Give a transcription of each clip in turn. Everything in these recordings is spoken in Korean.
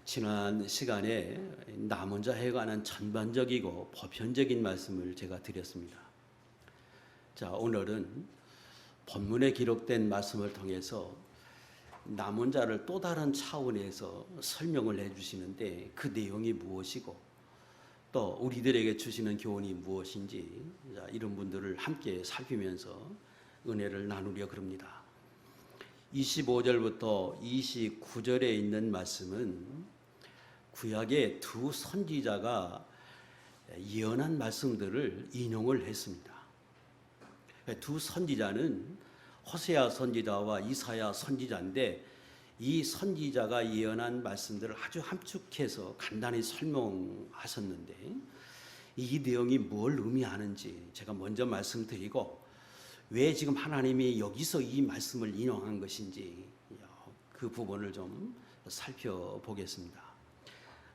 지난 시간에 남은 자에 관한 전반적이고 보편적인 말씀을 제가 드렸습니다. 자, 오늘은 본문에 기록된 말씀을 통해서 남은 자를 또 다른 차원에서 설명을 해주시는데 그 내용이 무엇이고 또 우리들에게 주시는 교훈이 무엇인지 이런 분들을 함께 살피면서 은혜를 나누려 그럽니다. 25절부터 29절에 있는 말씀은 구약의 두 선지자가 예언한 말씀들을 인용을 했습니다. 두 선지자는 호세아 선지자와 이사야 선지자인데 이 선지자가 예언한 말씀들을 아주 함축해서 간단히 설명하셨는데 이 내용이 뭘 의미하는지 제가 먼저 말씀드리고 왜 지금 하나님이 여기서 이 말씀을 인용한 것인지 그 부분을 좀 살펴보겠습니다.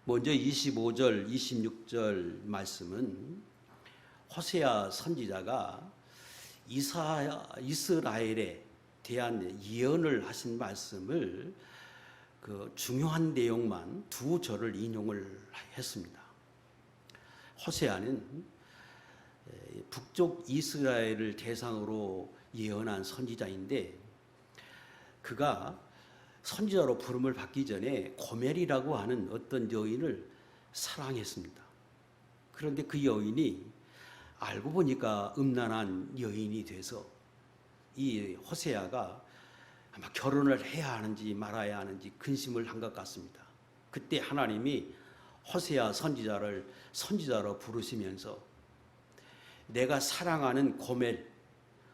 먼저 25절, 26절 말씀은 호세아 선지자가 이스라엘에 대한 예언을 하신 말씀을 그 중요한 내용만 두 절을 인용을 했습니다. 호세아는 북쪽 이스라엘을 대상으로 예언한 선지자인데 그가 선지자로 부름을 받기 전에 고멜이라고 하는 어떤 여인을 사랑했습니다. 그런데 그 여인이 알고 보니까 음란한 여인이 돼서 이 호세아가 아마 결혼을 해야 하는지 말아야 하는지 근심을 한 것 같습니다. 그때 하나님이 호세아 선지자를 선지자로 부르시면서 내가 사랑하는 고멜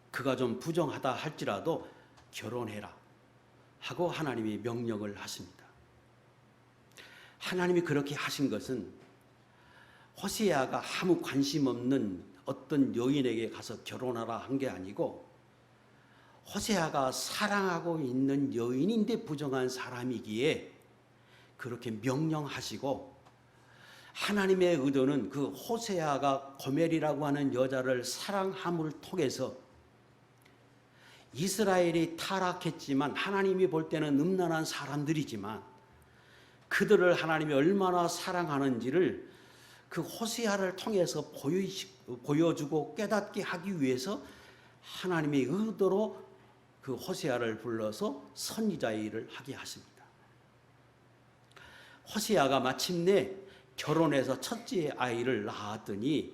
그가 좀 부정하다 할지라도 결혼해라 하고 하나님이 명령을 하십니다. 하나님이 그렇게 하신 것은 호세아가 아무 관심 없는 어떤 여인에게 가서 결혼하라 한 게 아니고 호세아가 사랑하고 있는 여인인데 부정한 사람이기에 그렇게 명령하시고 하나님의 의도는 그 호세아가 고멜이라고 하는 여자를 사랑함을 통해서 이스라엘이 타락했지만 하나님이 볼 때는 음란한 사람들이지만 그들을 하나님이 얼마나 사랑하는지를 그 호세아를 통해서 보여주고 깨닫게 하기 위해서 하나님의 의도로 그 호세아를 불러서 선지자의 일을 하게 하십니다. 호세아가 마침내 결혼해서 첫째 아이를 낳았더니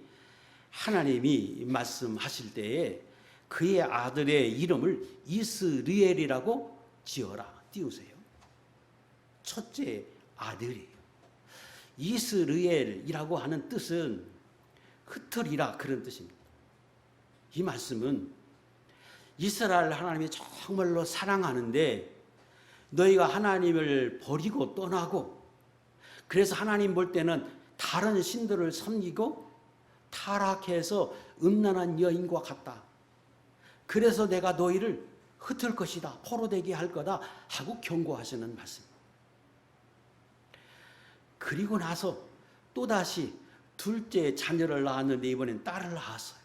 하나님이 말씀하실 때에 그의 아들의 이름을 이스리엘이라고 지어라 띄우세요. 첫째 아들이에요. 이스리엘이라고 하는 뜻은 흩으리라 그런 뜻입니다. 이 말씀은 이스라엘 하나님이 정말로 사랑하는데 너희가 하나님을 버리고 떠나고 그래서 하나님 볼 때는 다른 신들을 섬기고 타락해서 음란한 여인과 같다. 그래서 내가 너희를 흩을 것이다. 포로되게 할 거다 하고 경고하시는 말씀. 그리고 나서 또다시 둘째 자녀를 낳았는데 이번엔 딸을 낳았어요.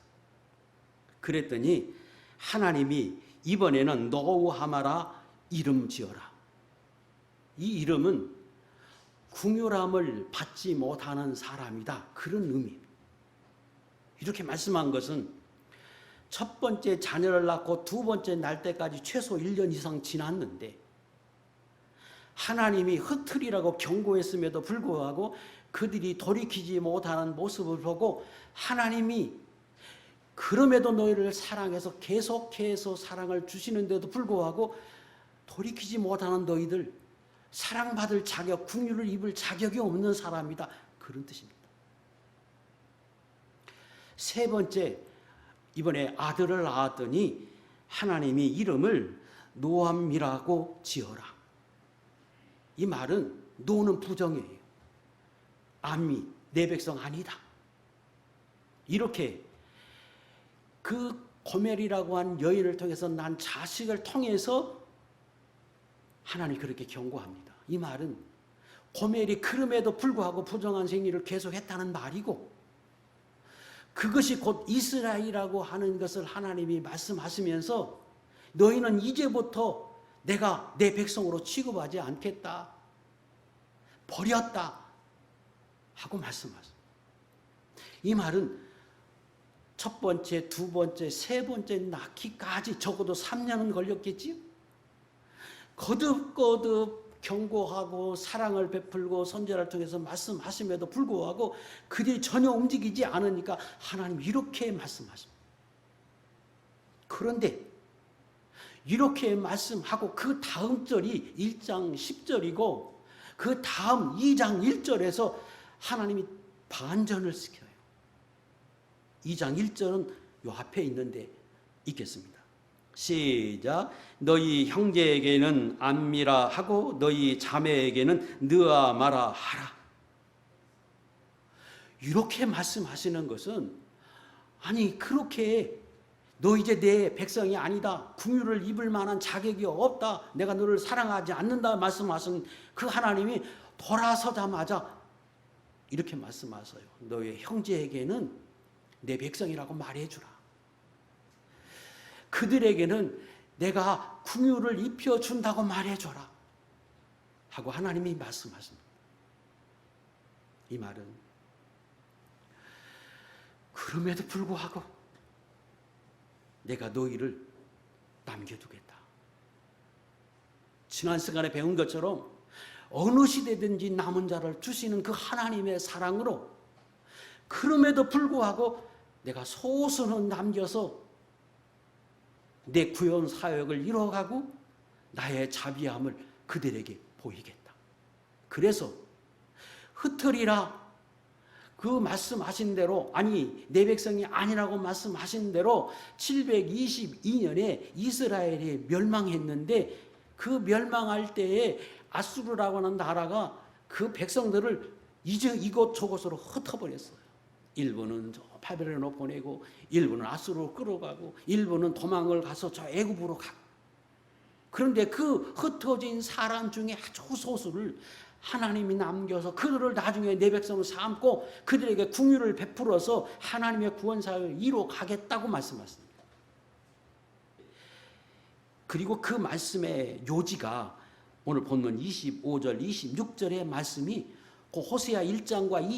그랬더니 하나님이 이번에는 노우하마라 이름 지어라. 이 이름은 궁유람을 받지 못하는 사람이다. 그런 의미입니다. 이렇게 말씀한 것은 첫 번째 자녀를 낳고 두 번째 날 때까지 최소 1년 이상 지났는데 하나님이 흩으리라고 경고했음에도 불구하고 그들이 돌이키지 못하는 모습을 보고 하나님이 그럼에도 너희를 사랑해서 계속해서 사랑을 주시는데도 불구하고 돌이키지 못하는 너희들 사랑받을 자격, 긍휼을 입을 자격이 없는 사람이다. 그런 뜻입니다. 세 번째, 이번에 아들을 낳았더니 하나님이 이름을 노암이라고 지어라. 이 말은 노는 부정이에요. 암이 내 백성 아니다. 이렇게 그 고멜이라고 한 여인을 통해서 난 자식을 통해서 하나님이 그렇게 경고합니다. 이 말은 고멜이 그럼에도 불구하고 부정한 생리를 계속했다는 말이고 그것이 곧 이스라엘이라고 하는 것을 하나님이 말씀하시면서 너희는 이제부터 내가 내 백성으로 취급하지 않겠다. 버렸다 하고 말씀하셨습니다. 이 말은 첫 번째, 두 번째, 세 번째 낳기까지 적어도 3년은 걸렸겠지요. 거듭거듭 경고하고 사랑을 베풀고 선지자를 통해서 말씀하심에도 불구하고 그들이 전혀 움직이지 않으니까 하나님 이렇게 말씀하십니다. 그런데 이렇게 말씀하고 그 다음 절이 1장 10절이고 그 다음 2장 1절에서 하나님이 반전을 시켜요. 2장 1절은 요 앞에 있는데 읽겠습니다. 시작. 너희 형제에게는 안미라 하고 너희 자매에게는 느아 마라 하라. 이렇게 말씀하시는 것은 아니 그렇게 너 이제 내 백성이 아니다. 궁유를 입을 만한 자격이 없다. 내가 너를 사랑하지 않는다 말씀하신 그 하나님이 돌아서자마자 이렇게 말씀하세요. 너의 형제에게는 내 백성이라고 말해주라. 그들에게는 내가 궁유를 입혀준다고 말해줘라 하고 하나님이 말씀하십니다. 이 말은 그럼에도 불구하고 내가 너희를 남겨두겠다. 지난 시간에 배운 것처럼 어느 시대든지 남은 자를 주시는 그 하나님의 사랑으로 그럼에도 불구하고 내가 소수는 남겨서 내 구원 사역을 이뤄가고 나의 자비함을 그들에게 보이겠다. 그래서 흩으리라 그 말씀하신 대로 아니 내 백성이 아니라고 말씀하신 대로 722년에 이스라엘이 멸망했는데 그 멸망할 때에 아수르라고 하는 나라가 그 백성들을 이곳저곳으로 흩어버렸어요. 일부는 저 바벨론으로 보내고 일부는 아수르로 끌어가고 일부는 도망을 가서 저 애굽으로 가고 그런데 그 흩어진 사람 중에 아주 소수를 하나님이 남겨서 그들을 나중에 내 백성을 삼고 그들에게 궁유를 베풀어서 하나님의 구원 사역을 이루어 가겠다고 말씀하셨습니다. 그리고 그 말씀의 요지가 오늘 본문 25절, 26절의 말씀이 그 호세아 1장과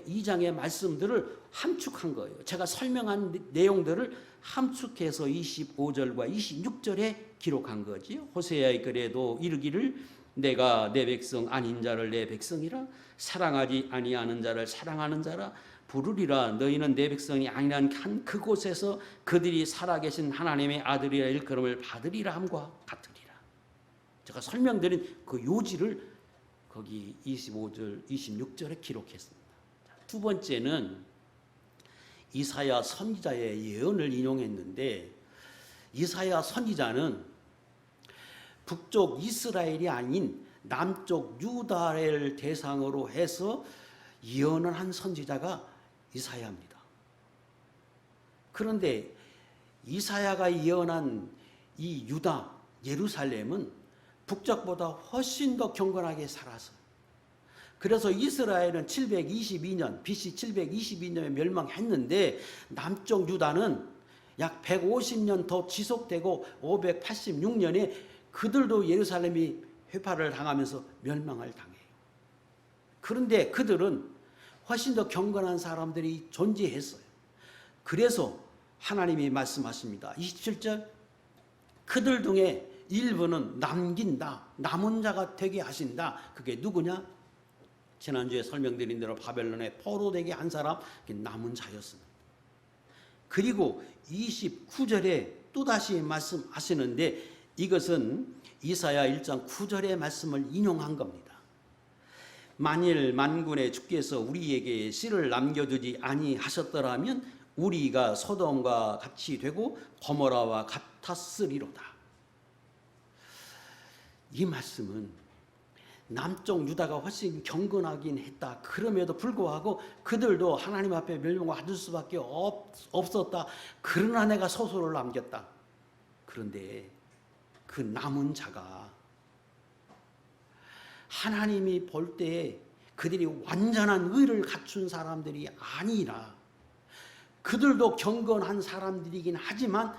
2장의 말씀들을 함축한 거예요. 제가 설명한 내용들을 함축해서 25절과 26절에 기록한 거지요. 호세아의 글에도 이르기를 내가 내 백성 아닌 자를 내 백성이라 사랑하지 아니하는 자를 사랑하는 자라 부르리라. 너희는 내 백성이 아니란 한 그곳에서 그들이 살아계신 하나님의 아들이라 일컬음을 받으리라 함과 같으리라. 제가 설명드린 그 요지를 거기 25절, 26절에 기록했습니다. 두 번째는 이사야 선지자의 예언을 인용했는데 이사야 선지자는 북쪽 이스라엘이 아닌 남쪽 유다를 대상으로 해서 예언을 한 선지자가 이사야입니다. 그런데 이사야가 예언한 이 유다, 예루살렘은 북쪽보다 훨씬 더 경건하게 살았어요. 그래서 이스라엘은 722년, BC 722년에 멸망했는데 남쪽 유다는 약 150년 더 지속되고 586년에 그들도 예루살렘이 회파를 당하면서 멸망을 당해요. 그런데 그들은 훨씬 더 경건한 사람들이 존재했어요. 그래서 하나님이 말씀하십니다. 27절 그들 중에 일부는 남긴다. 남은 자가 되게 하신다. 그게 누구냐? 지난주에 설명드린 대로 바벨론에 포로되게 한 사람, 그게 남은 자였습니다. 그리고 29절에 또다시 말씀하시는데 이것은 이사야 1장 9절의 말씀을 인용한 겁니다. 만일 만군의 주께서 우리에게 씨를 남겨두지 아니하셨더라면 우리가 소돔과 같이 되고 고모라와 같았으리로다. 이 말씀은 남쪽 유다가 훨씬 경건하긴 했다. 그럼에도 불구하고 그들도 하나님 앞에 멸망을 받을 수밖에 없었다. 그러나 내가 소수를 남겼다. 그런데 그 남은 자가 하나님이 볼 때 그들이 완전한 의를 갖춘 사람들이 아니라 그들도 경건한 사람들이긴 하지만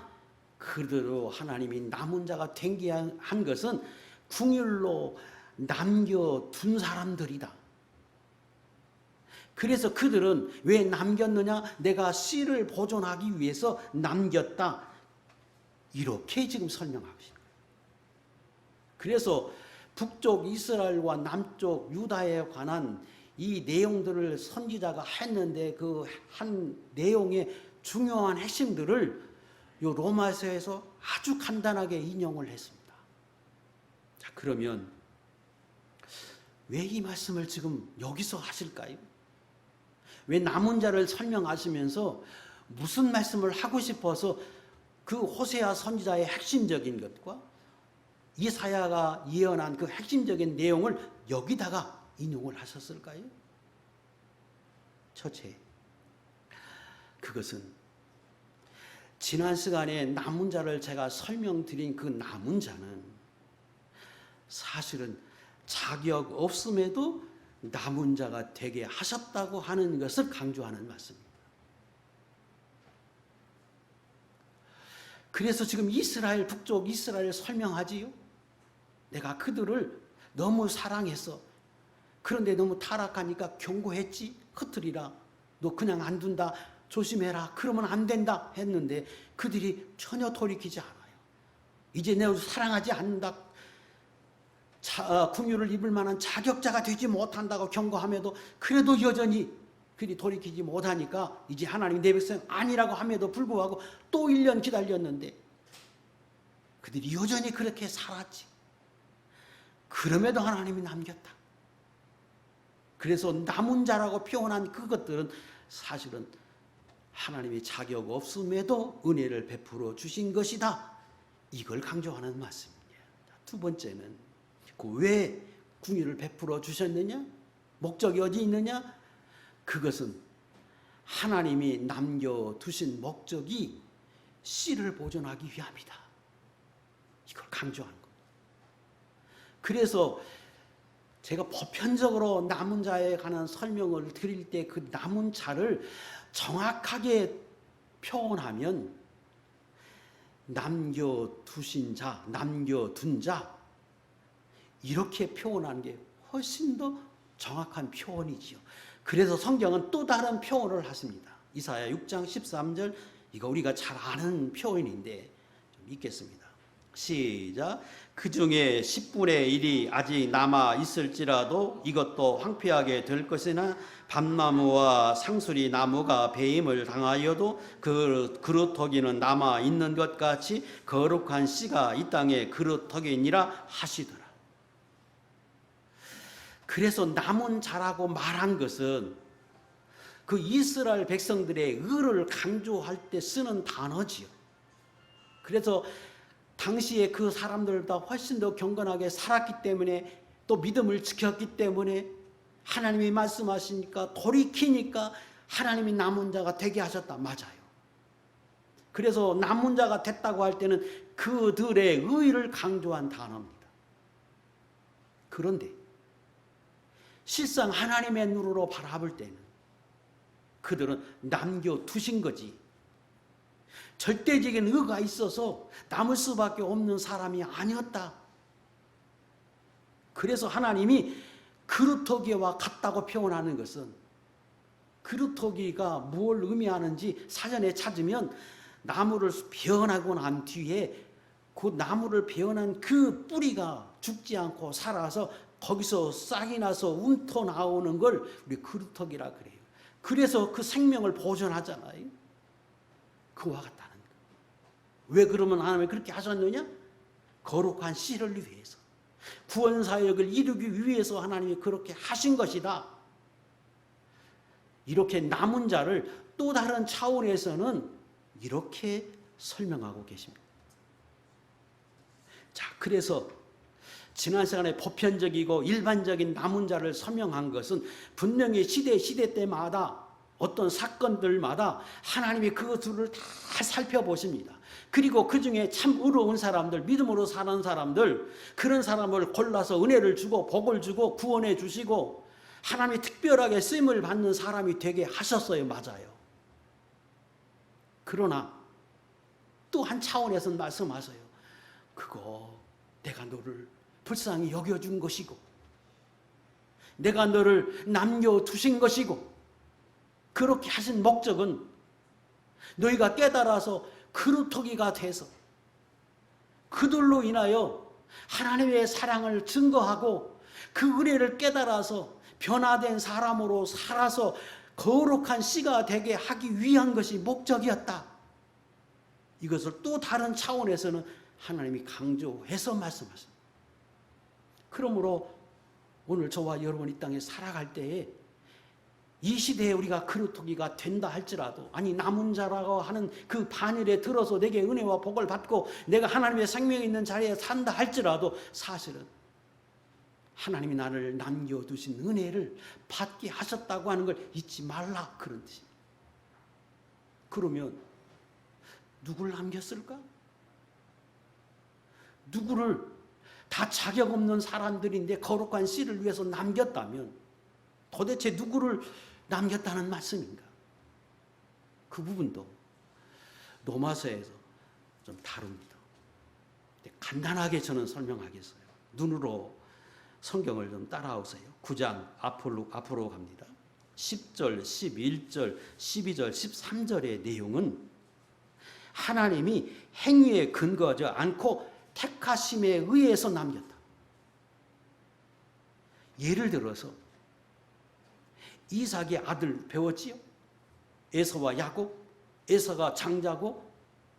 그들로 하나님이 남은 자가 된게 한 것은 궁율로 남겨둔 사람들이다. 그래서 그들은 왜 남겼느냐? 내가 씨를 보존하기 위해서 남겼다. 이렇게 지금 설명하십니다. 그래서 북쪽 이스라엘과 남쪽 유다에 관한 이 내용들을 선지자가 했는데 그 한 내용의 중요한 핵심들을 요 로마서에서 아주 간단하게 인용을 했습니다. 자, 그러면 왜 이 말씀을 지금 여기서 하실까요? 왜 남은 자를 설명하시면서 무슨 말씀을 하고 싶어서 그 호세아 선지자의 핵심적인 것과 이사야가 예언한 그 핵심적인 내용을 여기다가 인용을 하셨을까요? 첫째, 그것은 지난 시간에 남은 자를 제가 설명드린 그 남은 자는 사실은 자격 없음에도 남은 자가 되게 하셨다고 하는 것을 강조하는 말씀입니다. 그래서 지금 이스라엘, 북쪽 이스라엘을 설명하지요. 내가 그들을 너무 사랑해서 그런데 너무 타락하니까 경고했지. 흩으리라. 너 그냥 안 둔다. 조심해라. 그러면 안 된다 했는데 그들이 전혀 돌이키지 않아요. 이제 내가 사랑하지 않는다. 긍휼을 입을 만한 자격자가 되지 못한다고 경고함에도 그래도 여전히 그들이 돌이키지 못하니까 이제 하나님 내 백성 아니라고 함에도 불구하고 또 1년 기다렸는데 그들이 여전히 그렇게 살았지. 그럼에도 하나님이 남겼다. 그래서 남은 자라고 표현한 그것들은 사실은 하나님의 자격 없음에도 은혜를 베풀어 주신 것이다. 이걸 강조하는 말씀입니다. 두 번째는 그 왜 긍휼을 베풀어 주셨느냐? 목적이 어디 있느냐? 그것은 하나님이 남겨두신 목적이 씨를 보존하기 위함이다. 이걸 강조하는 겁니다. 그래서 제가 보편적으로 남은 자에 관한 설명을 드릴 때 그 남은 자를 정확하게 표현하면 남겨두신 자, 남겨둔 자 이렇게 표현하는 게 훨씬 더 정확한 표현이지요. 그래서 성경은 또 다른 표현을 하십니다. 이사야 6장 13절 이거 우리가 잘 아는 표현인데 좀 읽겠습니다. 시작. 그 중에 10분의 1이 아직 남아 있을지라도 이것도 황폐하게 될 것이나 밤나무와 상수리 나무가 배임을 당하여도 그 그루터기는 남아 있는 것 같이 거룩한 씨가 이 땅에 그루터기니라 하시더라. 그래서 남은 자라고 말한 것은 그 이스라엘 백성들의 의를 강조할 때 쓰는 단어지요. 그래서 당시에 그 사람들보다 훨씬 더 경건하게 살았기 때문에 또 믿음을 지켰기 때문에 하나님이 말씀하시니까 돌이키니까 하나님이 남은 자가 되게 하셨다. 맞아요. 그래서 남은 자가 됐다고 할 때는 그들의 의를 강조한 단어입니다. 그런데 실상 하나님의 눈으로 바라볼 때는 그들은 남겨두신 거지 절대적인 의가 있어서 남을 수밖에 없는 사람이 아니었다. 그래서 하나님이 그루터기와 같다고 표현하는 것은 그루터기가 뭘 의미하는지 사전에 찾으면 나무를 베어나고 난 뒤에 그 나무를 베어난 그 뿌리가 죽지 않고 살아서 거기서 싹이 나서 움터 나오는 걸 우리 그루터기라 그래요. 그래서 그 생명을 보존하잖아요. 그와 같다는 거예요. 왜 그러면 하나님이 그렇게 하셨느냐? 거룩한 씨를 위해서 구원 사역을 이루기 위해서 하나님이 그렇게 하신 것이다. 이렇게 남은 자를 또 다른 차원에서는 이렇게 설명하고 계십니다. 자, 그래서 지난 시간에 보편적이고 일반적인 남은 자를 설명한 것은 분명히 시대 때마다 어떤 사건들마다 하나님이 그것들을 다 살펴보십니다. 그리고 그 중에 참 의로운 사람들, 믿음으로 사는 사람들, 그런 사람을 골라서 은혜를 주고 복을 주고 구원해 주시고 하나님이 특별하게 쓰임을 받는 사람이 되게 하셨어요. 맞아요. 그러나 또 한 차원에서 말씀하세요. 그거 내가 너를 불쌍히 여겨준 것이고 내가 너를 남겨두신 것이고, 그렇게 하신 목적은 너희가 깨달아서 그루터기가 돼서 그들로 인하여 하나님의 사랑을 증거하고 그 은혜를 깨달아서 변화된 사람으로 살아서 거룩한 씨가 되게 하기 위한 것이 목적이었다. 이것을 또 다른 차원에서는 하나님이 강조해서 말씀하십니다. 그러므로 오늘 저와 여러분 이 땅에 살아갈 때에 이 시대에 우리가 그루터기가 된다 할지라도, 아니 남은 자라고 하는 그 반열에 들어서 내게 은혜와 복을 받고 내가 하나님의 생명이 있는 자리에 산다 할지라도 사실은 하나님이 나를 남겨두신 은혜를 받게 하셨다고 하는 걸 잊지 말라, 그런 뜻입니다. 그러면 누구를 남겼을까? 누구를, 다 자격 없는 사람들인데 거룩한 씨를 위해서 남겼다면 도대체 누구를 남겼다는 말씀인가? 그 부분도 로마서에서 좀 다룹니다. 간단하게 저는 설명하겠어요. 눈으로 성경을 좀 따라오세요. 9장 앞으로 갑니다. 10절, 11절, 12절, 13절의 내용은 하나님이 행위에 근거하지 않고 택하심에 의해서 남겼다. 예를 들어서 이삭의 아들 배웠지요? 에서와 야곱. 에서가 장자고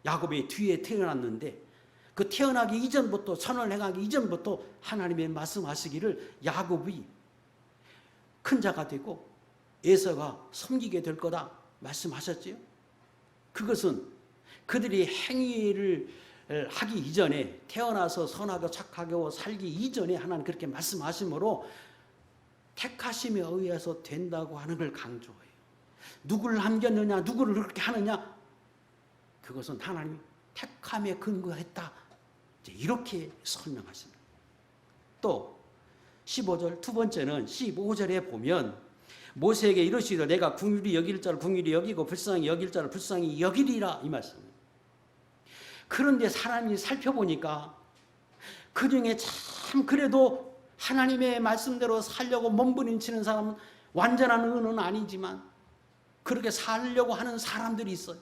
야곱의 뒤에 태어났는데 그 태어나기 이전부터, 선을 행하기 이전부터 하나님의 말씀하시기를 야곱이 큰 자가 되고 에서가 섬기게 될 거다 말씀하셨지요? 그것은 그들이 행위를 하기 이전에, 태어나서 선하고 착하고 살기 이전에 하나님 그렇게 말씀하심으로 택하심에 의해서 된다고 하는 걸 강조해요. 누구를 남겼느냐, 누구를 그렇게 하느냐, 그것은 하나님이 택함에 근거했다, 이렇게 설명하십니다. 또 15절, 두 번째는 15절에 보면 모세에게 이르시되 내가 긍휼히 여길 자를 긍휼히 여기고 불쌍히 여길 자를 불쌍히 여기리라, 이 말씀입니다. 그런데 사람이 살펴보니까 그중에 참 그래도 하나님의 말씀대로 살려고 몸부림치는 사람은 완전한 의는 아니지만 그렇게 살려고 하는 사람들이 있어요.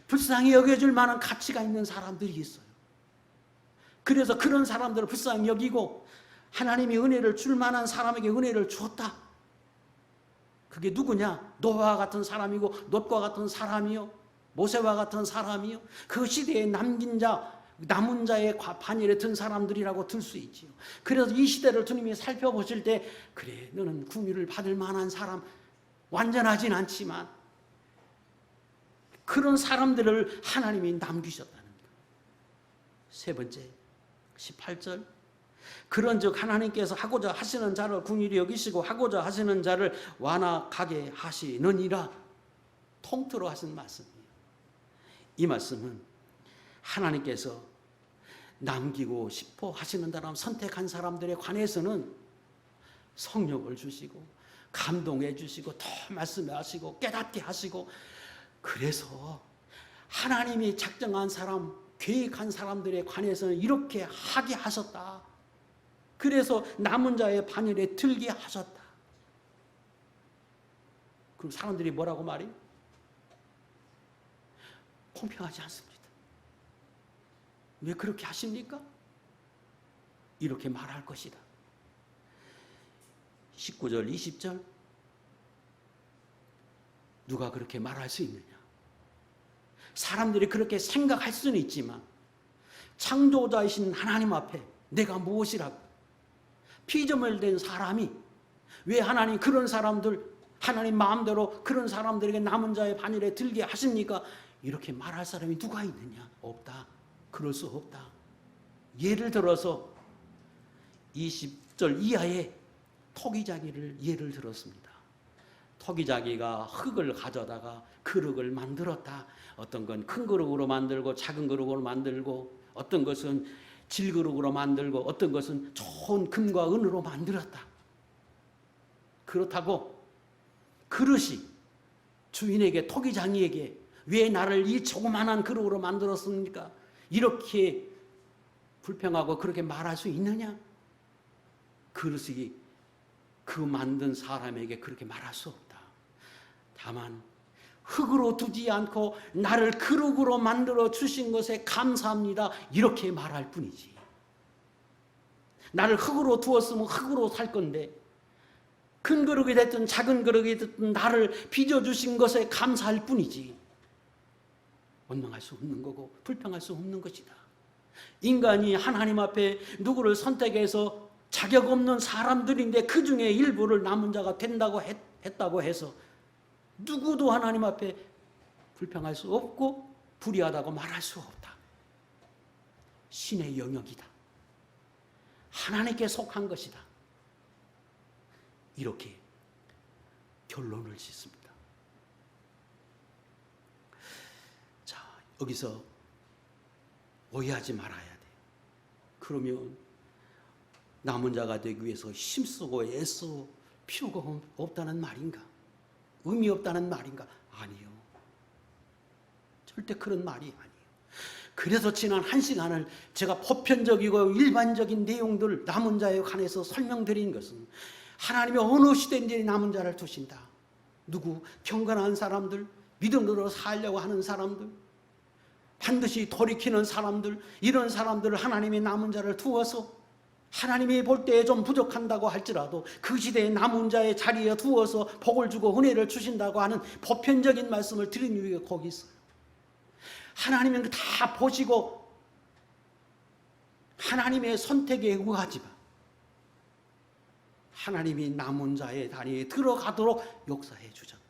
불쌍히 여겨줄 만한 가치가 있는 사람들이 있어요. 그래서 그런 사람들을 불쌍히 여기고 하나님이 은혜를 줄 만한 사람에게 은혜를 줬다. 그게 누구냐? 노아와 같은 사람이고 롯과 같은 사람이요, 모세와 같은 사람이요, 그 시대에 남긴 자, 남은 자의 반열에 든 사람들이라고 들 수 있지요. 그래서 이 시대를 주님이 살펴보실 때 그래, 너는 긍휼을 받을 만한 사람, 완전하진 않지만 그런 사람들을 하나님이 남기셨다는 거예요. 세 번째 18절, 그런즉 하나님께서 하고자 하시는 자를 긍휼히 여기시고 하고자 하시는 자를 완악하게 하시느니라, 통틀어 하신 말씀이에요. 이 말씀은 하나님께서 남기고 싶어 하시는 사람, 선택한 사람들에 관해서는 성령을 주시고 감동해 주시고 더 말씀하시고 깨닫게 하시고, 그래서 하나님이 작정한 사람, 계획한 사람들에 관해서는 이렇게 하게 하셨다. 그래서 남은 자의 반열에 들게 하셨다. 그럼 사람들이 뭐라고 말해요? 공평하지 않습니다. 왜 그렇게 하십니까? 이렇게 말할 것이다. 19절, 20절, 누가 그렇게 말할 수 있느냐? 사람들이 그렇게 생각할 수는 있지만 창조자이신 하나님 앞에 내가 무엇이라고, 피조물 된 사람이 왜 하나님 그런 사람들, 하나님 마음대로 그런 사람들에게 남은 자의 반열에 들게 하십니까? 이렇게 말할 사람이 누가 있느냐? 없다. 그럴 수 없다. 예를 들어서 20절 이하의 토기자기를 예를 들었습니다. 토기자기가 흙을 가져다가 그릇을 만들었다. 어떤 건 큰 그릇으로 만들고 작은 그릇으로 만들고, 어떤 것은 질그릇으로 만들고, 어떤 것은 좋은 금과 은으로 만들었다. 그렇다고 그릇이 주인에게, 토기장이에게 왜 나를 이 조그만한 그릇으로 만들었습니까? 이렇게 불평하고 그렇게 말할 수 있느냐? 그릇이 그 만든 사람에게 그렇게 말할 수 없다. 다만 흙으로 두지 않고 나를 그릇으로 만들어 주신 것에 감사합니다. 이렇게 말할 뿐이지. 나를 흙으로 두었으면 흙으로 살 건데 큰 그릇이 됐든 작은 그릇이 됐든 나를 빚어주신 것에 감사할 뿐이지. 원망할 수 없는 거고 불평할 수 없는 것이다. 인간이 하나님 앞에 누구를 선택해서 자격 없는 사람들인데 그 중에 일부를 남은 자가 된다고 했다고 해서 누구도 하나님 앞에 불평할 수 없고 불의하다고 말할 수 없다. 신의 영역이다. 하나님께 속한 것이다. 이렇게 결론을 짓습니다. 자, 여기서 오해하지 말아야 돼요. 그러면 남은 자가 되기 위해서 힘쓰고 애써 필요가 없다는 말인가? 의미 없다는 말인가? 아니요. 절대 그런 말이 아니에요. 그래서 지난 1시간을 제가 보편적이고 일반적인 내용들 남은 자에 관해서 설명드린 것은 하나님이 어느 시대인지 남은 자를 두신다. 누구? 경건한 사람들, 믿음으로 살려고 하는 사람들, 반드시 돌이키는 사람들, 이런 사람들을 하나님이 남은 자를 두어서 하나님이 볼 때에 좀 부족한다고 할지라도 그 시대의 남은 자의 자리에 두어서 복을 주고 은혜를 주신다고 하는 보편적인 말씀을 드린 이유가 거기 있어요. 하나님은 다 보시고 하나님의 선택에 의하지 마. 하나님이 남은 자의 다리에 들어가도록 역사해 주셨다.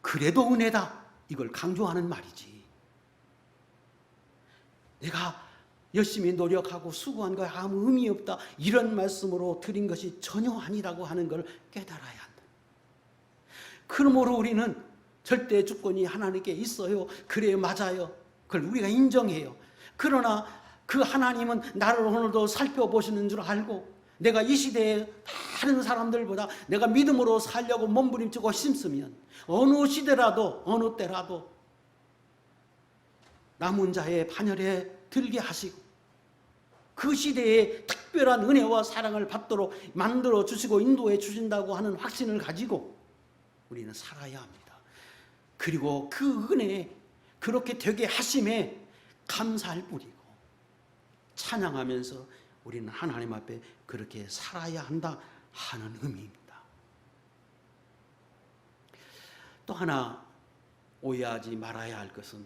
그래도 은혜다. 이걸 강조하는 말이지. 내가 열심히 노력하고 수고한 거에 아무 의미 없다. 이런 말씀으로 드린 것이 전혀 아니라고 하는 걸 깨달아야 한다. 그러므로 우리는 절대 주권이 하나님께 있어요. 그래 맞아요. 그걸 우리가 인정해요. 그러나 그 하나님은 나를 오늘도 살펴보시는 줄 알고 내가 이 시대에 다른 사람들보다 내가 믿음으로 살려고 몸부림치고 힘쓰면 어느 시대라도 어느 때라도 남은 자의 반열에 들게 하시고 그 시대에 특별한 은혜와 사랑을 받도록 만들어 주시고 인도해 주신다고 하는 확신을 가지고 우리는 살아야 합니다. 그리고 그 은혜에 그렇게 되게 하심에 감사할 뿐이고 찬양하면서 우리는 하나님 앞에 그렇게 살아야 한다 하는 의미입니다. 또 하나 오해하지 말아야 할 것은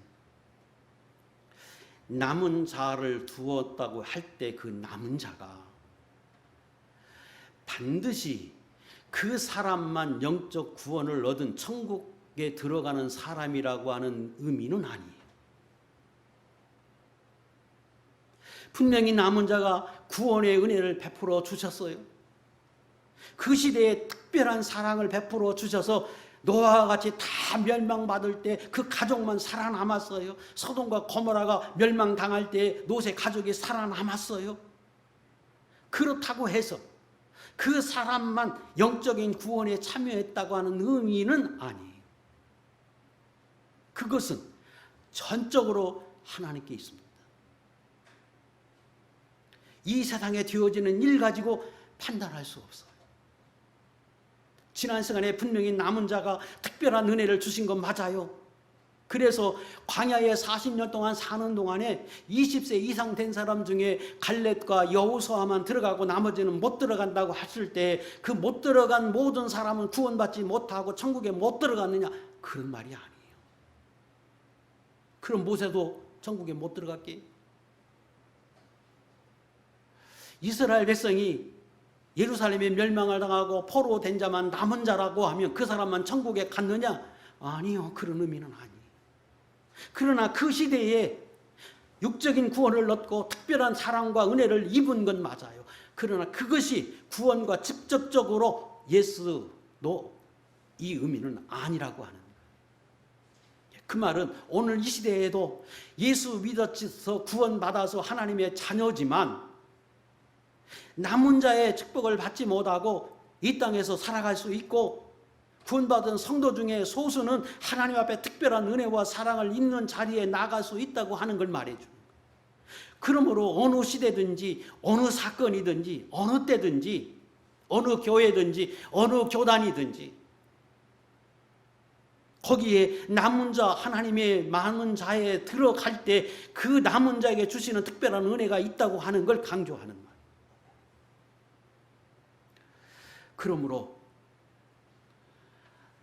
남은 자를 두었다고 할 때 그 남은 자가 반드시 그 사람만 영적 구원을 얻은 천국에 들어가는 사람이라고 하는 의미는 아니에요. 분명히 남은 자가 구원의 은혜를 베풀어 주셨어요. 그 시대에 특별한 사랑을 베풀어 주셔서 노아와 같이 다 멸망받을 때 그 가족만 살아남았어요. 소돔과 고모라가 멸망당할 때 롯의 가족이 살아남았어요. 그렇다고 해서 그 사람만 영적인 구원에 참여했다고 하는 의미는 아니에요. 그것은 전적으로 하나님께 있습니다. 이 세상에 되어지는 일 가지고 판단할 수 없어요. 지난 시간에 분명히 남은 자가 특별한 은혜를 주신 건 맞아요. 그래서 광야에 40년 동안 사는 동안에 20세 이상 된 사람 중에 갈렙과 여호수아만 들어가고 나머지는 못 들어간다고 했을 때 그 못 들어간 모든 사람은 구원받지 못하고 천국에 못 들어갔느냐? 그런 말이 아니에요. 그럼 모세도 천국에 못 들어갔게? 이스라엘 백성이 예루살렘에 멸망을 당하고 포로된 자만 남은 자라고 하면 그 사람만 천국에 갔느냐? 아니요. 그런 의미는 아니에요. 그러나 그 시대에 육적인 구원을 얻고 특별한 사랑과 은혜를 입은 건 맞아요. 그러나 그것이 구원과 직접적으로 예수도 이 의미는 아니라고 하는 거예요. 그 말은 오늘 이 시대에도 예수 믿어서 구원받아서 하나님의 자녀지만 남은 자의 축복을 받지 못하고 이 땅에서 살아갈 수 있고 구원받은 성도 중에 소수는 하나님 앞에 특별한 은혜와 사랑을 입는 자리에 나갈 수 있다고 하는 걸 말해주는 거예요. 그러므로 어느 시대든지 어느 사건이든지 어느 때든지 어느 교회든지 어느 교단이든지 거기에 남은 자, 하나님의 많은 자에 들어갈 때 그 남은 자에게 주시는 특별한 은혜가 있다고 하는 걸 강조하는 말. 그러므로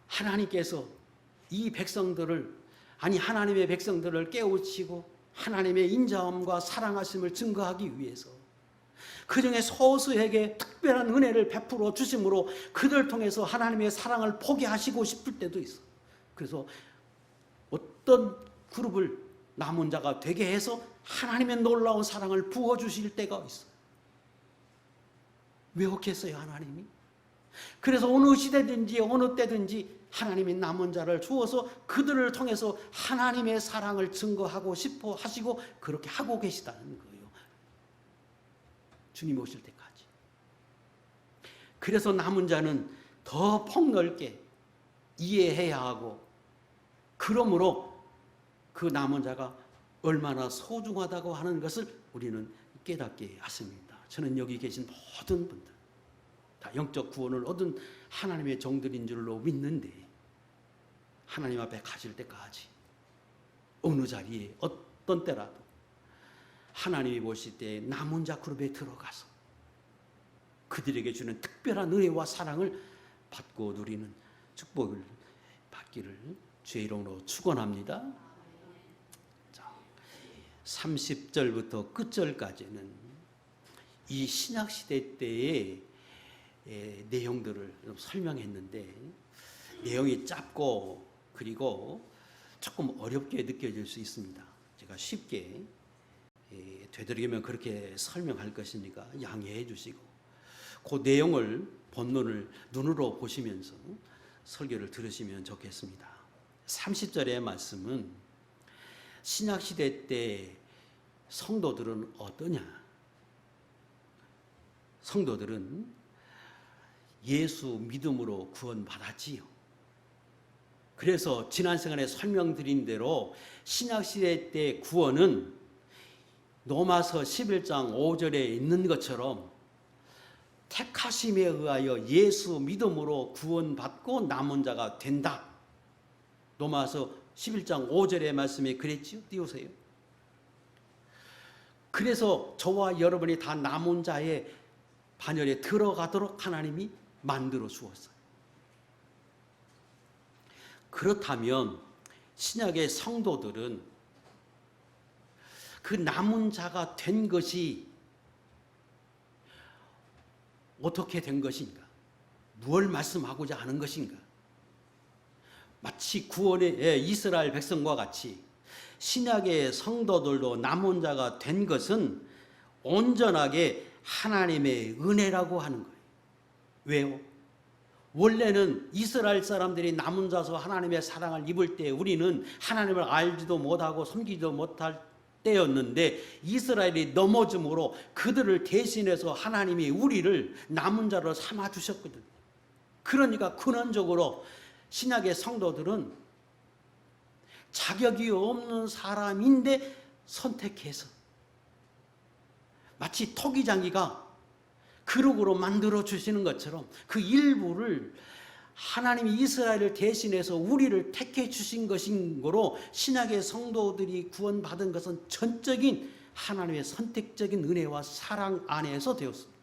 하나님께서 이 백성들을, 아니 하나님의 백성들을 깨우치고 하나님의 인자함과 사랑하심을 증거하기 위해서 그 중에 소수에게 특별한 은혜를 베풀어 주심으로 그들 통해서 하나님의 사랑을 포기하시고 싶을 때도 있어. 그래서 어떤 그룹을 남은 자가 되게 해서 하나님의 놀라운 사랑을 부어주실 때가 있어. 왜 그렇겠어요, 하나님이? 그래서 어느 시대든지 어느 때든지 하나님이 남은 자를 주어서 그들을 통해서 하나님의 사랑을 증거하고 싶어 하시고 그렇게 하고 계시다는 거예요. 주님 오실 때까지. 그래서 남은 자는 더 폭넓게 이해해야 하고, 그러므로 그 남은 자가 얼마나 소중하다고 하는 것을 우리는 깨닫게 하십니다. 저는 여기 계신 모든 분들 다 영적 구원을 얻은 하나님의 종들인 줄로 믿는데, 하나님 앞에 가실 때까지 어느 자리에 어떤 때라도 하나님이 보실 때 남은 자 그룹에 들어가서 그들에게 주는 특별한 은혜와 사랑을 받고 누리는 축복을 받기를 주의 이름으로 축원합니다. 30절부터 끝절까지는 이 신약시대 때의 내용들을 설명했는데, 내용이 짧고 그리고 조금 어렵게 느껴질 수 있습니다. 제가 쉽게 되도록이면 그렇게 설명할 것이니까 양해해 주시고, 그 내용을 본문을 눈으로 보시면서 설교를 들으시면 좋겠습니다. 30절의 말씀은 신약시대 때 성도들은 어떠냐? 성도들은 예수 믿음으로 구원받았지요. 그래서 지난 시간에 설명드린 대로 신약시대 때 구원은 로마서 11장 5절에 있는 것처럼 택하심에 의하여 예수 믿음으로 구원받고 남은 자가 된다. 로마서 11장 5절의 말씀이 그랬지요. 띄우세요. 그래서 저와 여러분이 다 남은 자의 반열에 들어가도록 하나님이 만들어 주었어요. 그렇다면 신약의 성도들은 그 남은 자가 된 것이 어떻게 된 것인가? 무엇을 말씀하고자 하는 것인가? 마치 구원의 이스라엘 백성과 같이 신약의 성도들도 남은 자가 된 것은 온전하게 하나님의 은혜라고 하는 거예요. 왜요? 원래는 이스라엘 사람들이 남은 자서 하나님의 사랑을 입을 때 우리는 하나님을 알지도 못하고 섬기지도 못할 때였는데, 이스라엘이 넘어짐으로 그들을 대신해서 하나님이 우리를 남은 자로 삼아 주셨거든요. 그러니까 근원적으로 신약의 성도들은 자격이 없는 사람인데 선택해서 마치 토기장이가 그룹으로 만들어 주시는 것처럼 그 일부를 하나님이 이스라엘을 대신해서 우리를 택해 주신 것인 거로, 신약의 성도들이 구원받은 것은 전적인 하나님의 선택적인 은혜와 사랑 안에서 되었습니다.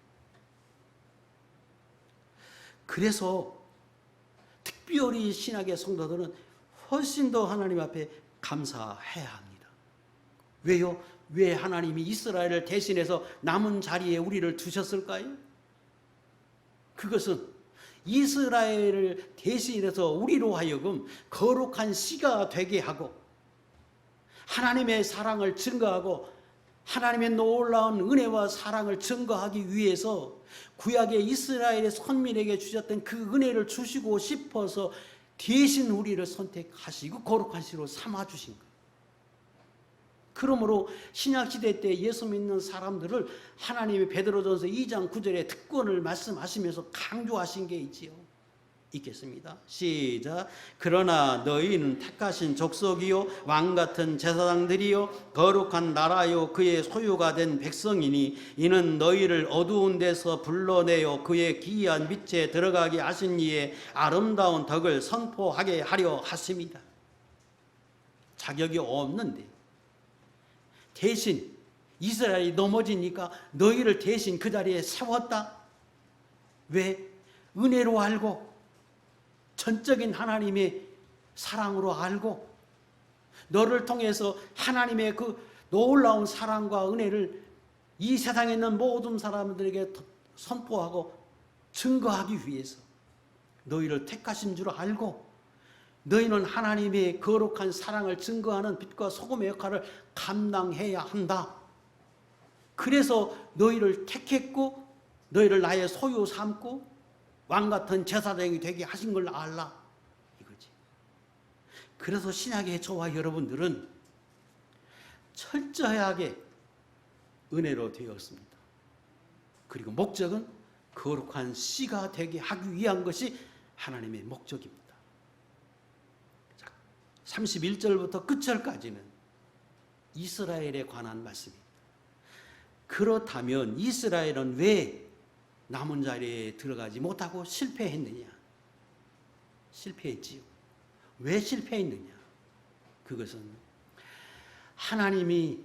그래서 특별히 신약의 성도들은 훨씬 더 하나님 앞에 감사해야 합니다. 왜요? 왜 하나님이 이스라엘을 대신해서 남은 자리에 우리를 두셨을까요? 그것은 이스라엘을 대신해서 우리로 하여금 거룩한 씨가 되게 하고 하나님의 사랑을 증거하고 하나님의 놀라운 은혜와 사랑을 증거하기 위해서 구약의 이스라엘의 선민에게 주셨던 그 은혜를 주시고 싶어서 대신 우리를 선택하시고 거룩한 씨로 삼아주신 거예요. 그러므로 신약시대 때 예수 믿는 사람들을 하나님이 베드로전서 2장 9절에 특권을 말씀하시면서 강조하신 게 있지요. 읽겠습니다. 시작. 그러나 너희는 택하신 족속이요 왕같은 제사장들이요 거룩한 나라요 그의 소유가 된 백성이니 이는 너희를 어두운 데서 불러내어 그의 기이한 빛에 들어가게 하신 이의 아름다운 덕을 선포하게 하려 하심이다. 자격이 없는데 대신 이스라엘이 넘어지니까 너희를 대신 그 자리에 세웠다. 왜? 은혜로 알고 전적인 하나님의 사랑으로 알고 너를 통해서 하나님의 그 놀라운 사랑과 은혜를 이 세상에 있는 모든 사람들에게 선포하고 증거하기 위해서 너희를 택하신 줄 알고 너희는 하나님의 거룩한 사랑을 증거하는 빛과 소금의 역할을 감당해야 한다. 그래서 너희를 택했고 너희를 나의 소유 삼고 왕같은 제사장이 되게 하신 걸 알라 이거지. 그래서 신약의 저와 여러분들은 철저하게 은혜로 되었습니다. 그리고 목적은 거룩한 씨가 되게 하기 위한 것이 하나님의 목적입니다. 31절부터 끝절까지는 이스라엘에 관한 말씀입니다. 그렇다면 이스라엘은 왜 남은 자리에 들어가지 못하고 실패했느냐? 실패했지요. 왜 실패했느냐? 그것은 하나님이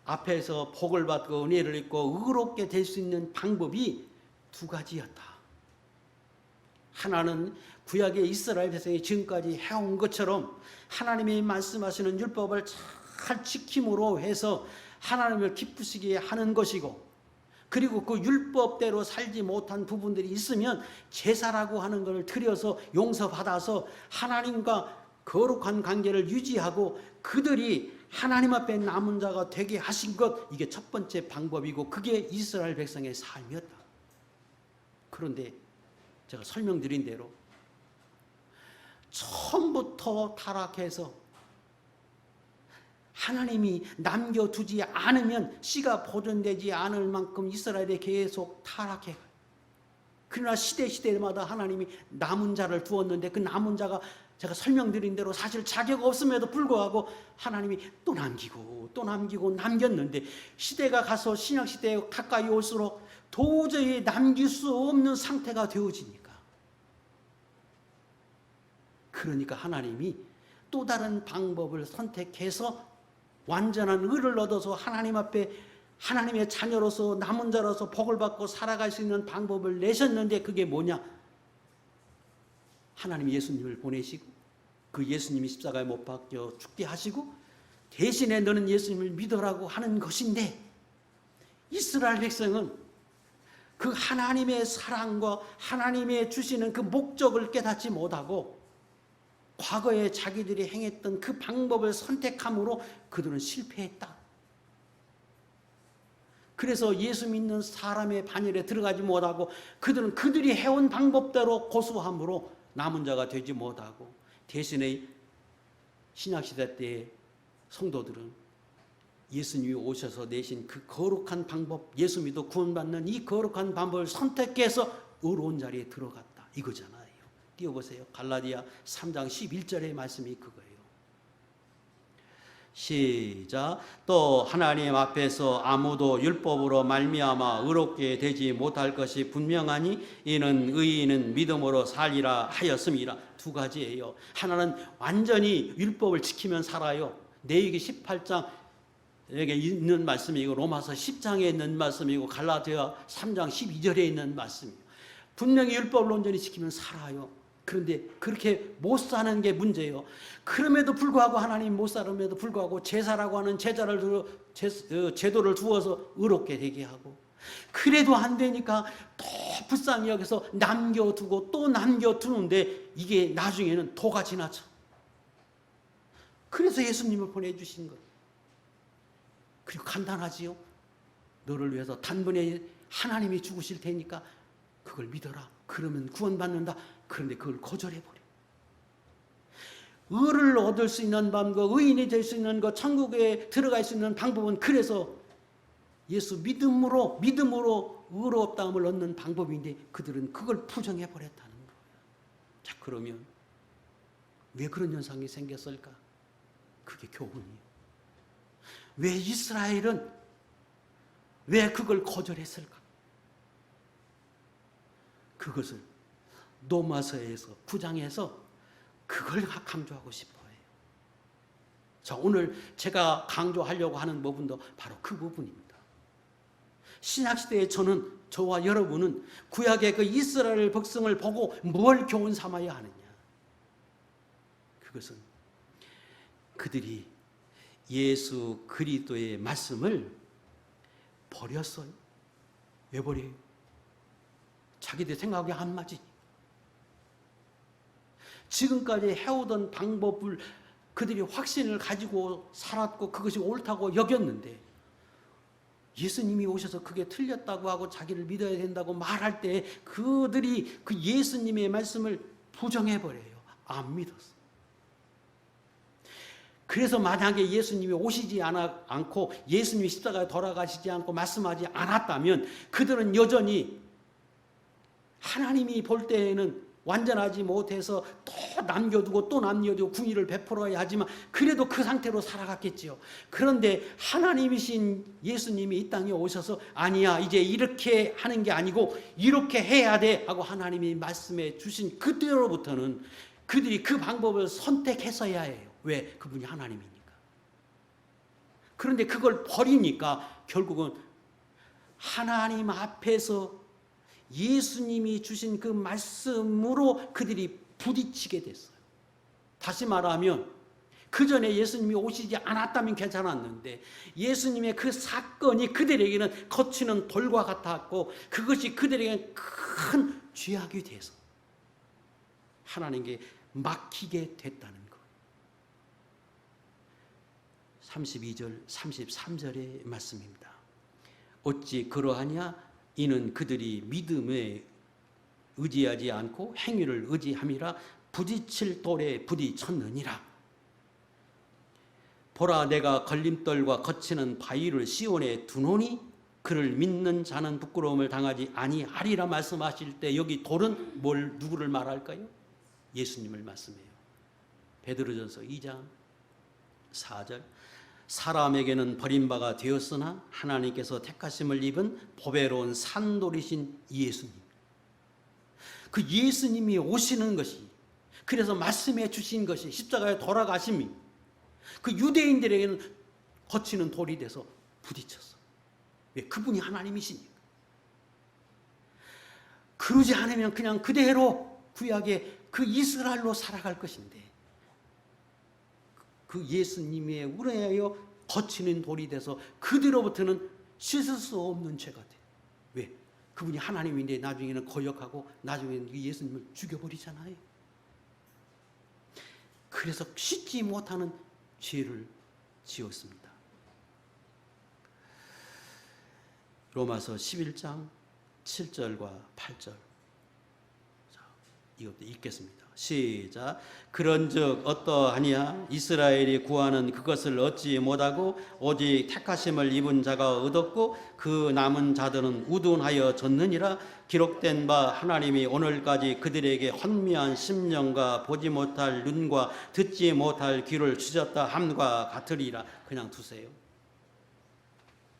앞에서 복을 받고 은혜를 입고 의롭게 될 수 있는 방법이 두 가지였다. 하나는 구약의 이스라엘 백성이 지금까지 해온 것처럼 하나님이 말씀하시는 율법을 잘 지킴으로 해서 하나님을 기쁘시게 하는 것이고, 그리고 그 율법대로 살지 못한 부분들이 있으면 제사라고 하는 것을 드려서 용서받아서 하나님과 거룩한 관계를 유지하고 그들이 하나님 앞에 남은 자가 되게 하신 것, 이게 첫 번째 방법이고 그게 이스라엘 백성의 삶이었다. 그런데 제가 설명드린 대로 처음부터 타락해서 하나님이 남겨두지 않으면 씨가 보존되지 않을 만큼 이스라엘에 계속 타락해. 그러나 시대마다 하나님이 남은 자를 두었는데 그 남은 자가 제가 설명드린 대로 사실 자격 없음에도 불구하고 하나님이 또 남기고 남겼는데 시대가 가서 신약시대에 가까이 올수록 도저히 남길 수 없는 상태가 되어지니까, 그러니까 하나님이 또 다른 방법을 선택해서 완전한 의를 얻어서 하나님 앞에 하나님의 자녀로서 남은 자로서 복을 받고 살아갈 수 있는 방법을 내셨는데 그게 뭐냐? 하나님이 예수님을 보내시고 그 예수님이 십자가에 못 박혀 죽게 하시고 대신에 너는 예수님을 믿으라고 하는 것인데, 이스라엘 백성은 그 하나님의 사랑과 하나님의 주시는 그 목적을 깨닫지 못하고 과거에 자기들이 행했던 그 방법을 선택함으로 그들은 실패했다. 그래서 예수 믿는 사람의 반열에 들어가지 못하고 그들은 그들이 해온 방법대로 고수함으로 남은 자가 되지 못하고, 대신에 신약시대 때의 성도들은 예수님이 오셔서 내신 그 거룩한 방법, 예수 믿어 구원받는 이 거룩한 방법을 선택해서 의로운 자리에 들어갔다 이거잖아요. 띄워보세요. 갈라디아 3장 11절의 말씀이 그거예요. 시작. 또 하나님 앞에서 아무도 율법으로 말미암아 의롭게 되지 못할 것이 분명하니 이는 의인은 믿음으로 살리라 하였습니다. 두 가지예요. 하나는 완전히 율법을 지키면 살아요. 레위기 18장에 있는 말씀이고 로마서 10장에 있는 말씀이고 갈라디아 3장 12절에 있는 말씀이에요. 분명히 율법을 온전히 지키면 살아요. 그런데 그렇게 못 사는 게 문제예요. 그럼에도 불구하고 하나님 못 살음에도 불구하고 제사라고 하는 제도를 두어서 의롭게 되게 하고, 그래도 안 되니까 또 불쌍히 여기서 남겨두고 또 남겨두는데 이게 나중에는 도가 지나쳐. 그래서 예수님을 보내주신 거예요. 그리고 간단하지요. 너를 위해서 단번에 하나님이 죽으실 테니까 그걸 믿어라. 그러면 구원받는다. 그런데 그걸 거절해버려. 의를 얻을 수 있는 방법, 의인이 될 수 있는 것, 천국에 들어갈 수 있는 방법은 그래서 예수 믿음으로 의롭다함을 얻는 방법인데 그들은 그걸 부정해버렸다는 거예요. 자, 그러면 왜 그런 현상이 생겼을까? 그게 교훈이에요. 왜 이스라엘은 왜 그걸 거절했을까? 그것을 로마서에서 9장에서 그걸 강조하고 싶어요. 자, 오늘 제가 강조하려고 하는 부분도 바로 그 부분입니다. 신약시대에 저와 여러분은 구약의 그 이스라엘 백성을 보고 뭘 교훈 삼아야 하느냐? 그것은 그들이 예수 그리스도의 말씀을 버렸어요. 왜 버려요? 자기들 생각이 안 맞으니. 지금까지 해오던 방법을 그들이 확신을 가지고 살았고 그것이 옳다고 여겼는데 예수님이 오셔서 그게 틀렸다고 하고 자기를 믿어야 된다고 말할 때 그들이 그 예수님의 말씀을 부정해버려요. 안 믿었어. 그래서 만약에 예수님이 오시지 않고 예수님이 십자가에 돌아가시지 않고 말씀하지 않았다면 그들은 여전히 하나님이 볼 때에는 완전하지 못해서 또 남겨두고 또 남겨두고 궁의를 베풀어야 하지만 그래도 그 상태로 살아갔겠지요. 그런데 하나님이신 예수님이 이 땅에 오셔서 아니야, 이제 이렇게 하는 게 아니고 이렇게 해야 돼 하고 하나님이 말씀해 주신 그때로부터는 그들이 그 방법을 선택했어야 해요. 왜? 그분이 하나님이니까. 그런데 그걸 버리니까 결국은 하나님 앞에서 예수님이 주신 그 말씀으로 그들이 부딪히게 됐어요. 다시 말하면 그 전에 예수님이 오시지 않았다면 괜찮았는데 예수님의 그 사건이 그들에게는 거치는 돌과 같았고 그것이 그들에게는 큰 죄악이 돼서 하나님께 막히게 됐다는 것. 32절 33절의 말씀입니다. 어찌 그러하냐? 이는 그들이 믿음에 의지하지 않고 행위를 의지함이라 부딪힐 돌에 부딪혔느니라. 보라, 내가 걸림돌과 거치는 바위를 시온에 두노니 그를 믿는 자는 부끄러움을 당하지 아니하리라 말씀하실 때 여기 돌은 누구를 말할까요? 예수님을 말씀해요. 베드로전서 2장 4절 사람에게는 버림바가 되었으나 하나님께서 택하심을 입은 보배로운 산돌이신 예수님. 그 예수님이 오시는 것이, 그래서 말씀해 주신 것이 십자가에 돌아가심이 그 유대인들에게는 거치는 돌이 돼서 부딪혔어. 왜? 그분이 하나님이시니까. 그러지 않으면 그냥 그대로 구약의 그 이스라엘로 살아갈 것인데 그 예수님의 우레하여 거치는 돌이 돼서 그들로부터는 씻을 수 없는 죄가 돼. 왜? 그분이 하나님인데 나중에는 거역하고 나중에는 예수님을 죽여버리잖아요. 그래서 씻지 못하는 죄를 지었습니다. 로마서 11장 7절과 8절. 자, 이것도 읽겠습니다. 시작. 그런즉 어떠하냐? 이스라엘이 구하는 그것을 얻지 못하고 오직 택하심을 입은 자가 얻었고 그 남은 자들은 우둔하여 졌느니라. 기록된 바 하나님이 오늘까지 그들에게 혼미한 심령과 보지 못할 눈과 듣지 못할 귀를 주셨다 함과 같으리라. 그냥 두세요.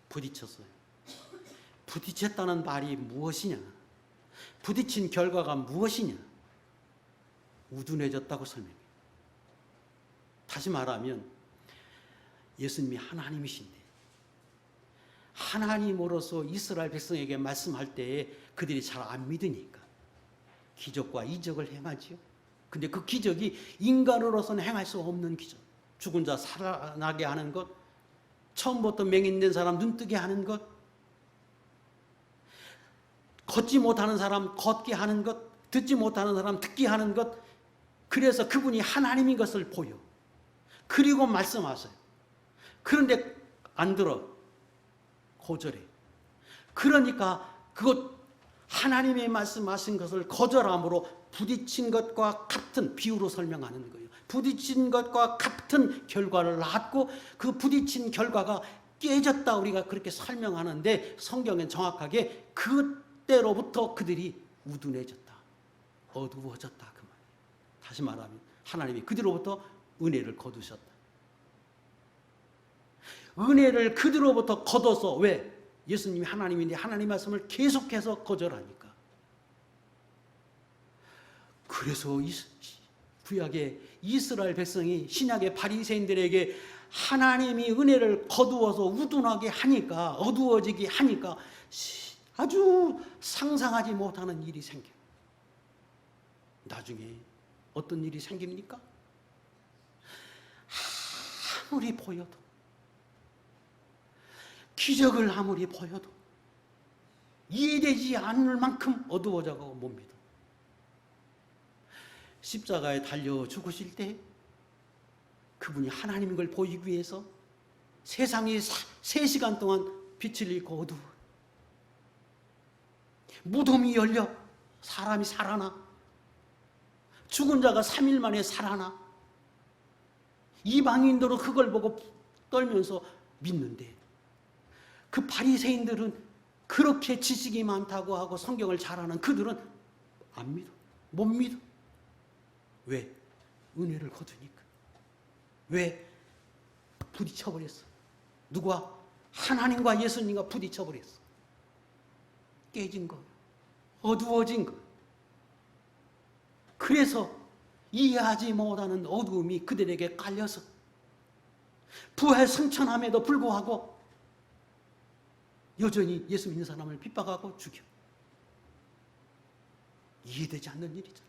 부딪혔어요. 부딪혔다는 말이 무엇이냐? 부딪힌 결과가 무엇이냐? 우둔해졌다고 설명해요. 다시 말하면 예수님이 하나님이신데 하나님으로서 이스라엘 백성에게 말씀할 때에 그들이 잘 안 믿으니까 기적과 이적을 행하지요. 근데 그 기적이 인간으로서는 행할 수 없는 기적. 죽은 자 살아나게 하는 것, 처음부터 맹인된 사람 눈뜨게 하는 것, 걷지 못하는 사람 걷게 하는 것, 듣지 못하는 사람 듣게 하는 것. 그래서 그분이 하나님인 것을 보여. 그리고 말씀하세요. 그런데 안 들어. 거절해. 그러니까 그것 하나님의 말씀하신 것을 거절함으로 부딪힌 것과 같은 비유로 설명하는 거예요. 부딪힌 것과 같은 결과를 낳았고 그 부딪힌 결과가 깨졌다 우리가 그렇게 설명하는데 성경엔 정확하게 그때로부터 그들이 우둔해졌다. 어두워졌다 그 말이에요. 다시 말하면 하나님이 그들로부터 은혜를 거두셨다. 은혜를 그들로부터 거둬서 왜? 예수님이 하나님인데 하나님 말씀을 계속해서 거절하니까. 그래서 구약의 이스라엘 백성이 신약의 바리새인들에게 하나님이 은혜를 거두어서 우둔하게 하니까, 어두워지게 하니까 아주 상상하지 못하는 일이 생겨요. 나중에 어떤 일이 생깁니까? 아무리 보여도, 기적을 아무리 보여도 이해되지 않을 만큼 어두워져가고 못 믿어. 십자가에 달려 죽으실 때 그분이 하나님인 걸 보이기 위해서 세상이 3시간 동안 빛을 잃고 어두워. 무덤이 열려 사람이 살아나. 죽은 자가 3일 만에 살아나. 이방인들은 그걸 보고 떨면서 믿는데 그 바리새인들은 그렇게 지식이 많다고 하고 성경을 잘하는 그들은 안 믿어. 못 믿어. 왜? 은혜를 거두니까. 왜? 부딪혀버렸어. 누가? 하나님과 예수님과 부딪혀버렸어. 깨진 거, 어두워진 거. 그래서 이해하지 못하는 어두움이 그들에게 깔려서 부활 승천함에도 불구하고 여전히 예수 믿는 사람을 핍박하고 죽여. 이해되지 않는 일이잖아.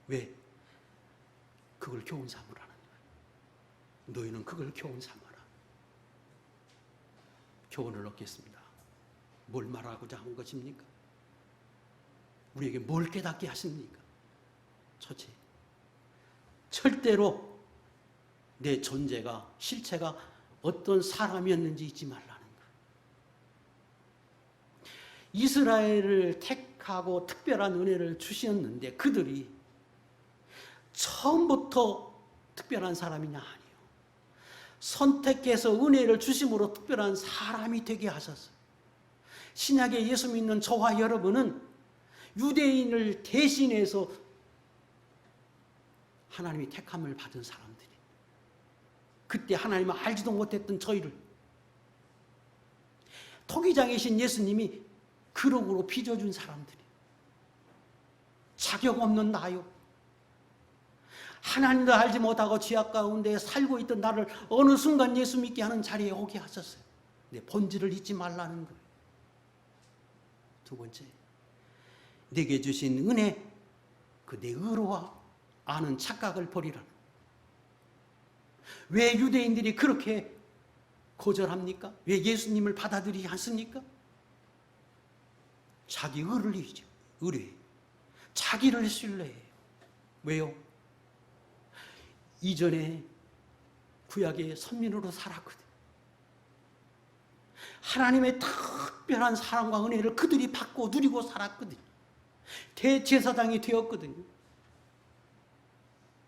왜? 그걸 교훈 삼으라는 거야. 너희는 그걸 교훈 삼아라. 교훈을 얻겠습니다. 뭘 말하고자 한 것입니까? 우리에게 뭘 깨닫게 하십니까? 첫째, 절대로 내 존재가, 실체가 어떤 사람이었는지 잊지 말라는 거예요. 이스라엘을 택하고 특별한 은혜를 주셨는데 그들이 처음부터 특별한 사람이냐? 아니요. 선택해서 은혜를 주심으로 특별한 사람이 되게 하셨어요. 신약에 예수 믿는 저와 여러분은 유대인을 대신해서 하나님이 택함을 받은 사람들이, 그때 하나님을 알지도 못했던 저희를 토기장이신 예수님이 그릇으로 빚어준 사람들이, 자격 없는 나요. 하나님도 알지 못하고 죄악 가운데 살고 있던 나를 어느 순간 예수 믿게 하는 자리에 오게 하셨어요. 내 본질을 잊지 말라는 거예요. 두 번째, 내게 주신 은혜, 그 내 의로와 아는 착각을 버리라는. 왜 유대인들이 그렇게 거절합니까? 왜 예수님을 받아들이지 않습니까? 자기 의를 이죠. 의뢰. 자기를 신뢰해요. 왜요? 이전에 구약의 선민으로 살았거든. 하나님의 특별한 사랑과 은혜를 그들이 받고 누리고 살았거든. 대제사장이 되었거든요.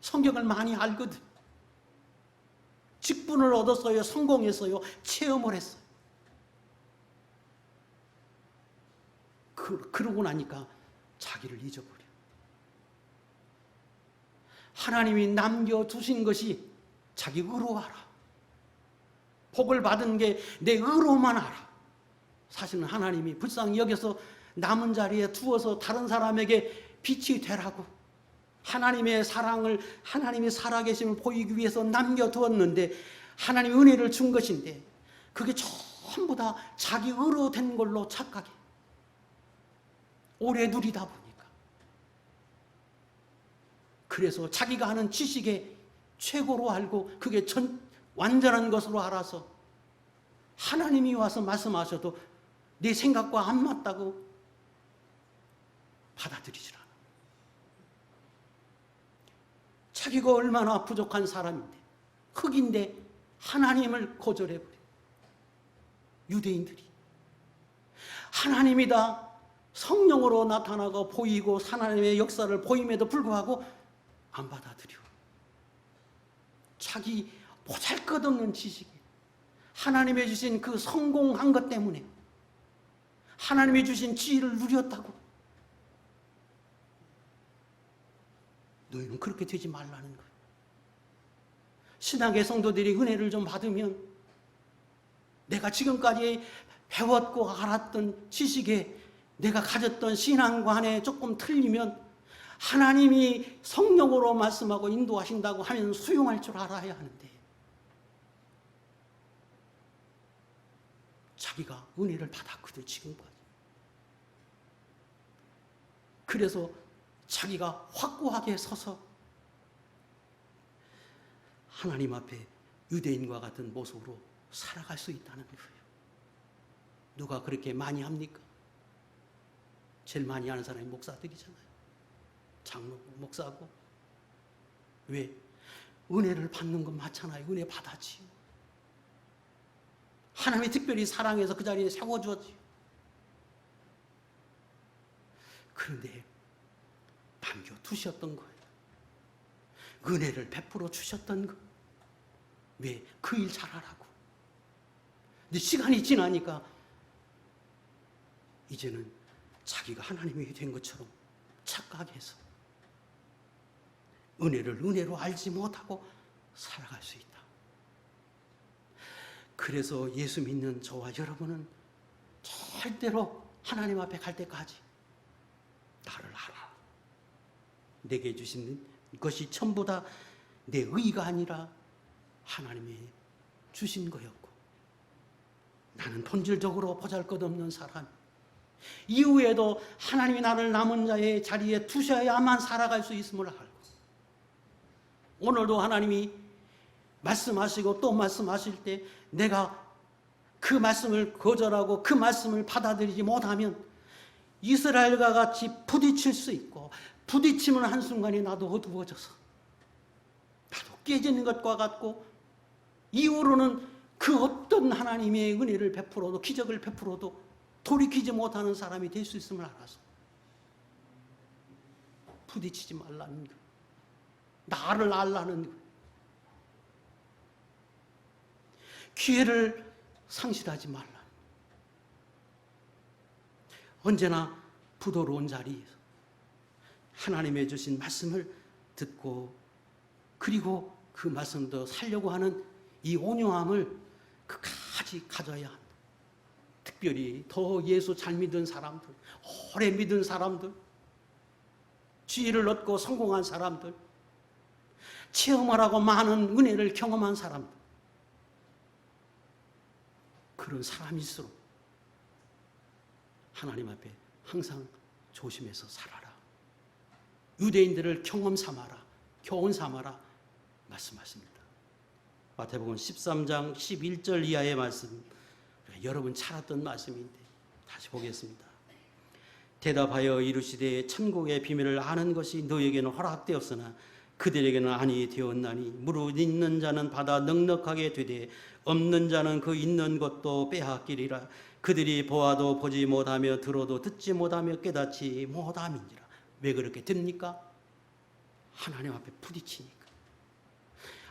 성경을 많이 알거든. 직분을 얻었어요. 성공했어요. 체험을 했어요. 그러고 나니까 자기를 잊어버려. 하나님이 남겨두신 것이 자기 의로하라. 복을 받은 게 내 의로만 알아. 사실은 하나님이 불쌍히 여겨서 남은 자리에 두어서 다른 사람에게 빛이 되라고 하나님의 사랑을, 하나님의 살아계심을 보이기 위해서 남겨두었는데 하나님이 은혜를 준 것인데 그게 전부 다 자기 의로 된 걸로 착각해. 오래 누리다 보니까. 그래서 자기가 하는 지식에 최고로 알고 그게 완전한 것으로 알아서 하나님이 와서 말씀하셔도 내 생각과 안 맞다고 받아들이질 않아. 자기가 얼마나 부족한 사람인데, 흙인데 하나님을 거절해버려. 유대인들이 하나님이다 성령으로 나타나고 보이고 하나님의 역사를 보임에도 불구하고 안 받아들여. 자기 보잘것없는 지식이 하나님이 주신 그 성공한 것 때문에 하나님이 주신 지위를 누렸다고 너희는 그렇게 되지 말라는 거예요. 신앙의 성도들이 은혜를 좀 받으면 내가 지금까지 배웠고 알았던 지식에 내가 가졌던 신앙관에 조금 틀리면 하나님이 성령으로 말씀하고 인도하신다고 하면 수용할 줄 알아야 하는데 자기가 은혜를 받았거든 지금까지. 그래서 자기가 확고하게 서서 하나님 앞에 유대인과 같은 모습으로 살아갈 수 있다는 거예요. 누가 그렇게 많이 합니까? 제일 많이 하는 사람이 목사들이잖아요. 장로고 목사고. 왜? 은혜를 받는 건 맞잖아요. 은혜 받았지요. 하나님이 특별히 사랑해서 그 자리에 세워주었지요. 그런데 남겨두셨던 거예요. 은혜를 베풀어 주셨던 거. 왜? 그 일 잘하라고. 근데 시간이 지나니까 이제는 자기가 하나님이 된 것처럼 착각해서 은혜를 은혜로 알지 못하고 살아갈 수 있다. 그래서 예수 믿는 저와 여러분은 절대로 하나님 앞에 갈 때까지 나를 알아. 내게 주신 것이 전부 다 내 의가 아니라 하나님이 주신 거였고 나는 본질적으로 보잘것없는 사람. 이후에도 하나님이 나를 남은 자의 자리에 두셔야만 살아갈 수 있음을 알고 오늘도 하나님이 말씀하시고 또 말씀하실 때 내가 그 말씀을 거절하고 그 말씀을 받아들이지 못하면 이스라엘과 같이 부딪힐 수 있고 부딪히는 한순간에 나도 어두워져서 나도 깨지는 것과 같고 이후로는 그 어떤 하나님의 은혜를 베풀어도 기적을 베풀어도 돌이키지 못하는 사람이 될 수 있음을 알아서 부딪히지 말라는 거. 나를 알라는 거. 기회를 상실하지 말라. 언제나 부드러운 자리에서 하나님의 주신 말씀을 듣고 그리고 그 말씀도 살려고 하는 이 온유함을 끝까지 가져야 한다. 특별히 더 예수 잘 믿은 사람들, 오래 믿은 사람들, 지혜를 얻고 성공한 사람들, 체험을 하고 많은 은혜를 경험한 사람들, 그런 사람일수록 하나님 앞에 항상 조심해서 살아라. 유대인들을 경험 삼아라, 교훈 삼아라 말씀하십니다. 마태복음 13장 11절 이하의 말씀, 여러분 잘 알았던 말씀인데 다시 보겠습니다. 대답하여 이르시되 천국의 비밀을 아는 것이 너에게는 허락되었으나 그들에게는 아니 되었나니 무릇 있는 자는 받아 넉넉하게 되되 없는 자는 그 있는 것도 빼앗기리라. 그들이 보아도 보지 못하며 들어도 듣지 못하며 깨닫지 못함이니라. 왜 그렇게 됩니까? 하나님 앞에 부딪히니까.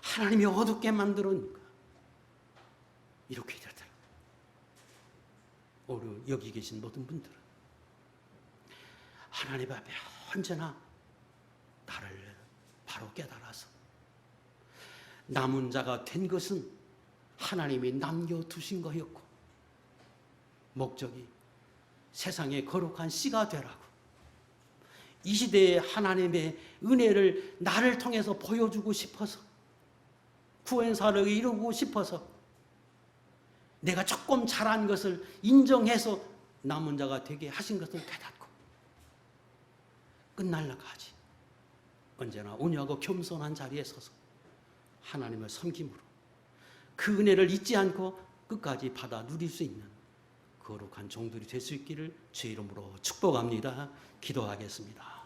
하나님이 어둡게 만들었니까 이렇게 되더라. 오늘 여기 계신 모든 분들은 하나님 앞에 언제나 나를 바로 깨달아서 남은 자가 된 것은 하나님이 남겨두신 거였고 목적이 세상에 거룩한 씨가 되라고 이 시대에 하나님의 은혜를 나를 통해서 보여주고 싶어서 구원사를 이루고 싶어서 내가 조금 잘한 것을 인정해서 남은 자가 되게 하신 것을 깨닫고 끝날라까지 언제나 온유하고 겸손한 자리에 서서 하나님을 섬김으로 그 은혜를 잊지 않고 끝까지 받아 누릴 수 있는 거룩한 종들이 될 수 있기를 주의 이름으로 축복합니다. 기도하겠습니다.